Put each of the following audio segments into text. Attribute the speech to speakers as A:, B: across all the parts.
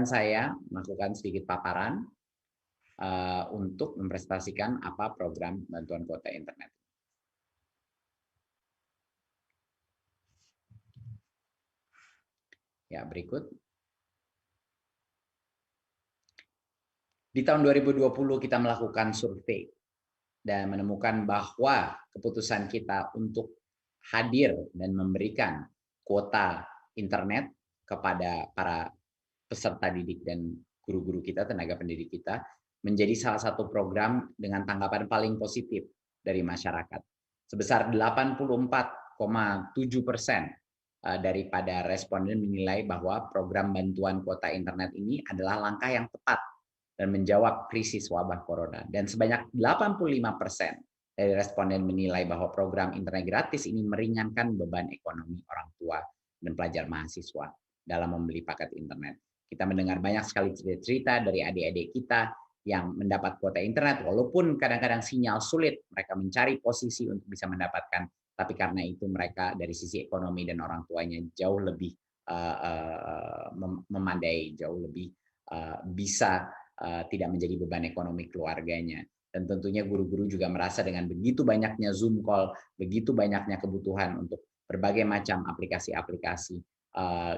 A: saya melakukan sedikit paparan untuk mempresentasikan apa program bantuan kuota internet. Ya, berikut. Di tahun 2020 kita melakukan survei dan menemukan bahwa keputusan kita untuk hadir dan memberikan kuota internet kepada para peserta didik dan guru-guru kita, tenaga pendidik kita, menjadi salah satu program dengan tanggapan paling positif dari masyarakat. Sebesar 84,7% daripada responden menilai bahwa program bantuan kuota internet ini adalah langkah yang tepat dan menjawab krisis wabah corona. Dan sebanyak 85% dari responden menilai bahwa program internet gratis ini meringankan beban ekonomi orang tua dan pelajar mahasiswa dalam membeli paket internet. Kita mendengar banyak sekali cerita-cerita dari adik-adik kita yang mendapat kuota internet, walaupun kadang-kadang sinyal sulit, mereka mencari posisi untuk bisa mendapatkan, tapi karena itu mereka dari sisi ekonomi dan orang tuanya jauh lebih memandai, jauh lebih bisa tidak menjadi beban ekonomi keluarganya. Dan tentunya guru-guru juga merasa dengan begitu banyaknya Zoom call, begitu banyaknya kebutuhan untuk berbagai macam aplikasi-aplikasi,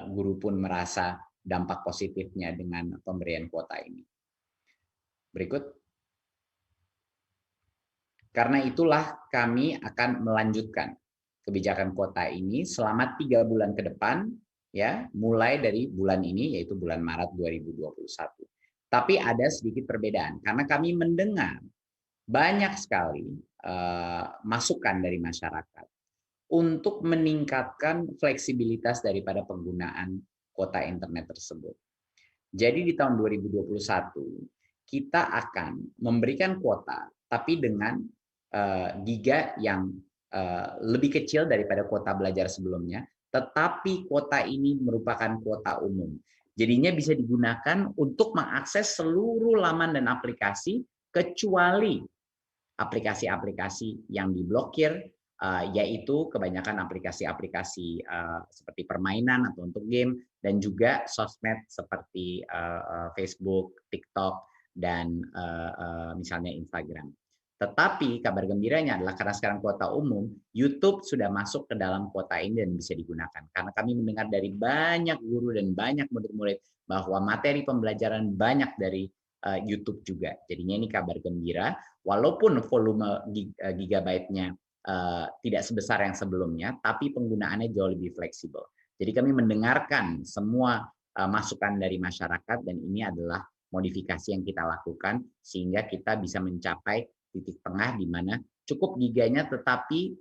A: guru pun merasa dampak positifnya dengan pemberian kuota ini. Berikut. Karena itulah kami akan melanjutkan kebijakan kuota ini selama 3 bulan ke depan, ya, mulai dari bulan ini, yaitu bulan Maret 2021. Tapi ada sedikit perbedaan, karena kami mendengar banyak sekali masukan dari masyarakat untuk meningkatkan fleksibilitas daripada penggunaan kuota internet tersebut. Jadi di tahun 2021, kita akan memberikan kuota, tapi dengan giga yang lebih kecil daripada kuota belajar sebelumnya, tetapi kuota ini merupakan kuota umum. Jadinya bisa digunakan untuk mengakses seluruh laman dan aplikasi kecuali aplikasi-aplikasi yang diblokir, yaitu kebanyakan aplikasi-aplikasi seperti permainan atau untuk game, dan juga sosmed seperti Facebook, TikTok, dan misalnya Instagram. Tetapi kabar gembiranya adalah karena sekarang kuota umum, YouTube sudah masuk ke dalam kuota ini dan bisa digunakan. Karena kami mendengar dari banyak guru dan banyak murid-murid bahwa materi pembelajaran banyak dari YouTube juga. Jadinya ini kabar gembira, walaupun volume gigabyte-nya tidak sebesar yang sebelumnya, tapi penggunaannya jauh lebih fleksibel. Jadi kami mendengarkan semua masukan dari masyarakat dan ini adalah modifikasi yang kita lakukan sehingga kita bisa mencapai titik tengah di mana cukup giganya tetapi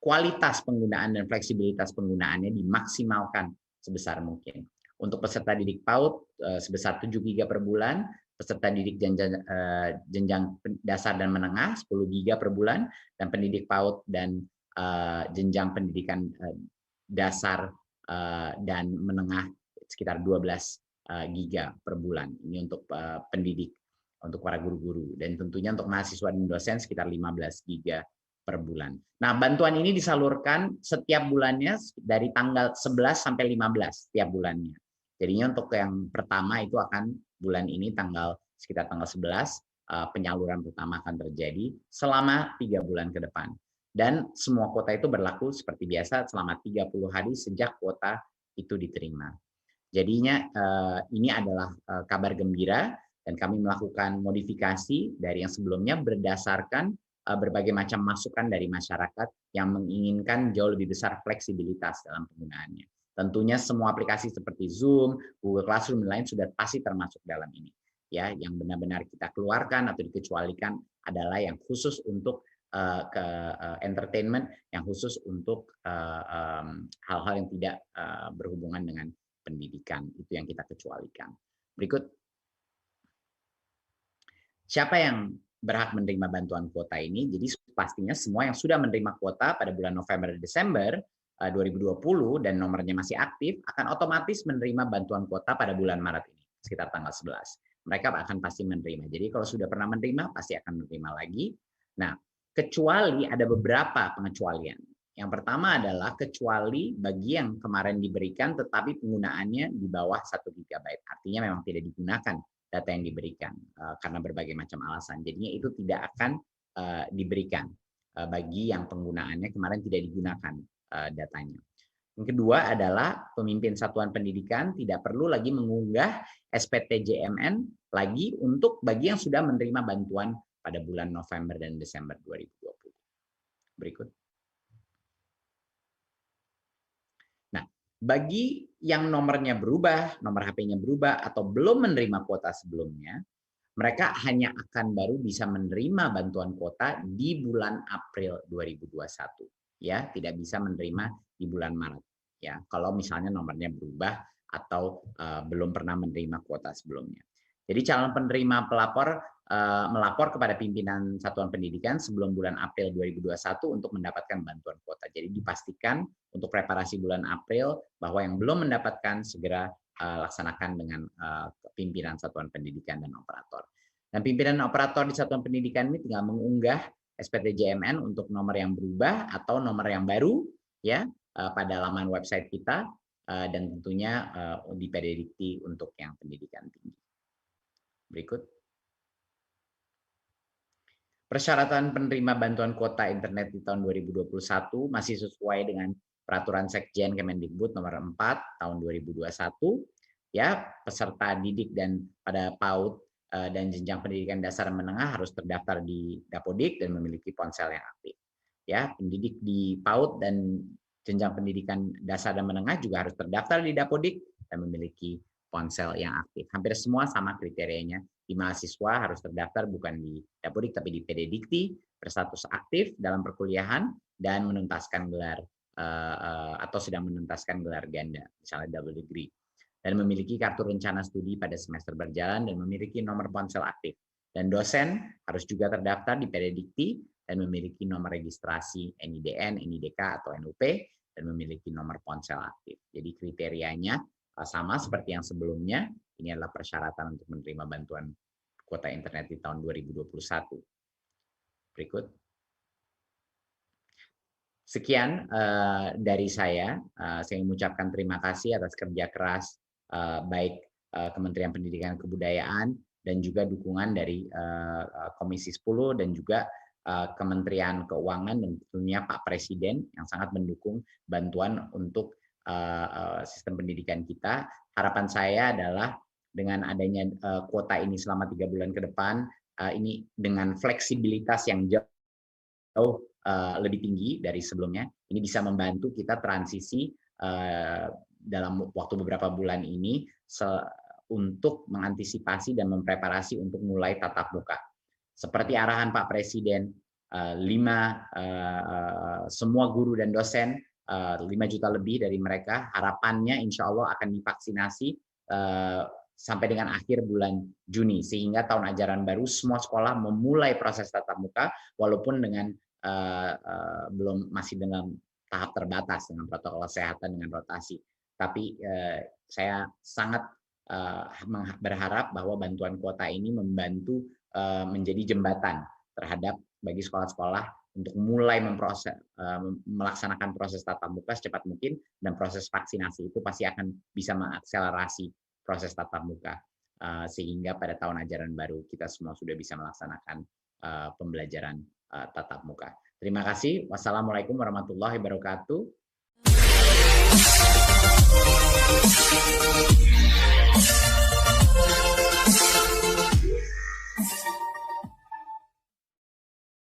A: kualitas penggunaan dan fleksibilitas penggunaannya dimaksimalkan sebesar mungkin. Untuk peserta didik PAUD sebesar 7 giga per bulan, peserta didik jenjang dasar dan menengah 10 giga per bulan, dan pendidik PAUD dan jenjang pendidikan dasar dan menengah sekitar 12 giga per bulan. Ini untuk pendidik, untuk para guru-guru, dan tentunya untuk mahasiswa dan dosen sekitar 15 giga per bulan. Nah, bantuan ini disalurkan setiap bulannya dari tanggal 11 sampai 15 setiap bulannya. Jadinya untuk yang pertama itu akan bulan ini sekitar tanggal 11 penyaluran pertama akan terjadi selama 3 bulan ke depan. Dan semua kuota itu berlaku seperti biasa selama 30 hari sejak kuota itu diterima. Jadinya ini adalah kabar gembira dan kami melakukan modifikasi dari yang sebelumnya berdasarkan berbagai macam masukan dari masyarakat yang menginginkan jauh lebih besar fleksibilitas dalam penggunaannya. Tentunya semua aplikasi seperti Zoom, Google Classroom, dan lain sudah pasti termasuk dalam ini. Ya, yang benar-benar kita keluarkan atau dikecualikan adalah yang khusus untuk entertainment, yang khusus untuk hal-hal yang tidak berhubungan dengan pendidikan, itu yang kita kecualikan. Berikut. Siapa yang berhak menerima bantuan kuota ini? Jadi pastinya semua yang sudah menerima kuota pada bulan November dan Desember 2020 dan nomornya masih aktif akan otomatis menerima bantuan kuota pada bulan Maret ini, sekitar tanggal 11. Mereka akan pasti menerima. Jadi kalau sudah pernah menerima, pasti akan menerima lagi. Nah, kecuali ada beberapa pengecualian. Yang pertama adalah kecuali bagi yang kemarin diberikan tetapi penggunaannya di bawah 1 GB. Artinya memang tidak digunakan data yang diberikan karena berbagai macam alasan. Jadinya itu tidak akan diberikan bagi yang penggunaannya kemarin tidak digunakan datanya. Yang kedua adalah pemimpin satuan pendidikan tidak perlu lagi mengunggah SPTJMN lagi untuk bagi yang sudah menerima bantuan pada bulan November dan Desember 2020. Berikut. Nah, bagi yang nomornya berubah, nomor HP-nya berubah, atau belum menerima kuota sebelumnya, mereka hanya akan baru bisa menerima bantuan kuota di bulan April 2021. Ya, tidak bisa menerima di bulan Maret. Ya, kalau misalnya nomornya berubah atau belum pernah menerima kuota sebelumnya. Jadi calon penerima pelapor melapor kepada pimpinan satuan pendidikan sebelum bulan April 2021 untuk mendapatkan bantuan kuota. Jadi dipastikan untuk preparasi bulan April bahwa yang belum mendapatkan segera laksanakan dengan pimpinan satuan pendidikan dan operator. Dan pimpinan operator di satuan pendidikan ini tinggal mengunggah SPTJMN untuk nomor yang berubah atau nomor yang baru ya pada laman website kita dan tentunya di PDDikti untuk yang pendidikan tinggi. Berikut. Persyaratan penerima bantuan kuota internet di tahun 2021 masih sesuai dengan Peraturan Sekjen Kemendikbud nomor 4 tahun 2021. Ya, peserta didik dan pada PAUD dan jenjang pendidikan dasar menengah harus terdaftar di Dapodik dan memiliki ponsel yang aktif. Ya, pendidik di PAUD dan jenjang pendidikan dasar dan menengah juga harus terdaftar di Dapodik dan memiliki ponsel yang aktif. Hampir semua sama kriterianya. Di mahasiswa harus terdaftar bukan di Dapodik tapi di PDDikti, berstatus aktif dalam perkuliahan dan menuntaskan gelar atau sedang menuntaskan gelar ganda, misalnya double degree, dan memiliki kartu rencana studi pada semester berjalan dan memiliki nomor ponsel aktif. Dan dosen harus juga terdaftar di PDDikti dan memiliki nomor registrasi NIDN, NIDK atau NUP dan memiliki nomor ponsel aktif. Jadi kriterianya sama seperti yang sebelumnya. Ini adalah persyaratan untuk menerima bantuan kuota internet di tahun 2021. Berikut. Sekian dari saya. Saya mengucapkan terima kasih atas kerja keras baik Kementerian Pendidikan dan Kebudayaan dan juga dukungan dari Komisi 10 dan juga Kementerian Keuangan dan tentunya Pak Presiden yang sangat mendukung bantuan untuk sistem pendidikan kita. Harapan saya adalah dengan adanya kuota ini selama 3 bulan ke depan, ini dengan fleksibilitas yang jauh lebih tinggi dari sebelumnya, ini bisa membantu kita transisi dalam waktu beberapa bulan ini untuk mengantisipasi dan mempreparasi untuk mulai tatap muka. Seperti arahan Pak Presiden, semua guru dan dosen, 5 juta lebih dari mereka, harapannya insya Allah akan divaksinasi sampai dengan akhir bulan Juni, sehingga tahun ajaran baru semua sekolah memulai proses tatap muka, walaupun dengan masih dengan tahap terbatas dengan protokol kesehatan dengan rotasi. Tapi saya sangat berharap bahwa bantuan kuota ini membantu menjadi jembatan terhadap bagi sekolah-sekolah untuk mulai melaksanakan proses tatap muka secepat mungkin, dan proses vaksinasi itu pasti akan bisa mengakselerasi proses tatap muka sehingga pada tahun ajaran baru kita semua sudah bisa melaksanakan pembelajaran tatap muka. Terima kasih. Wassalamualaikum warahmatullahi wabarakatuh.